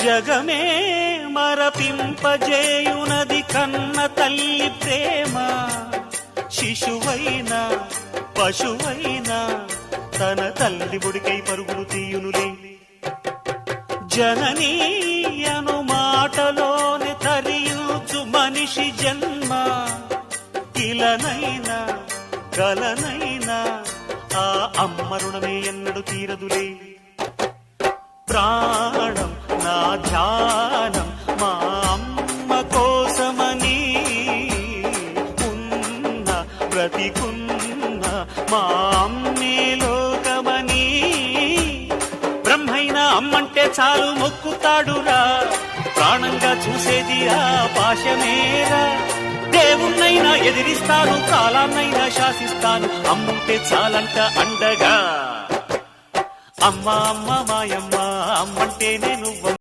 జగమే మరపింపజేయునది కన్న తల్లి ప్రేమ. శిశువైనా పశువైనా తన తల్లి బుడికై పరుగులు తీయునులే. జననీ అను మాటలోని తరియుచు మనిషి జన్మ. ఇలనైనా కలనైనా ఆ అమ్మ రుణమే ఎన్నడు తీరదులే. ప్రాణం నా ధ్యానం మా అమ్మ కోసమని, ఉన్న బ్రతికున్న మా అమ్మే లోకమని. బ్రహ్మైనా అమ్మంటే చాలు మొక్కుతాడురా, ప్రాణంగా చూసేది ఆ పాశమేరా. దేవుణ్ణైనా ఎదిరిస్తాను, కాలాన్నైనా శాసిస్తాను, అమ్ముంటే చాలంట అండగా. అమ్మ అమ్మ మాయమ్మ అమ్మంటేనే నువ్వు.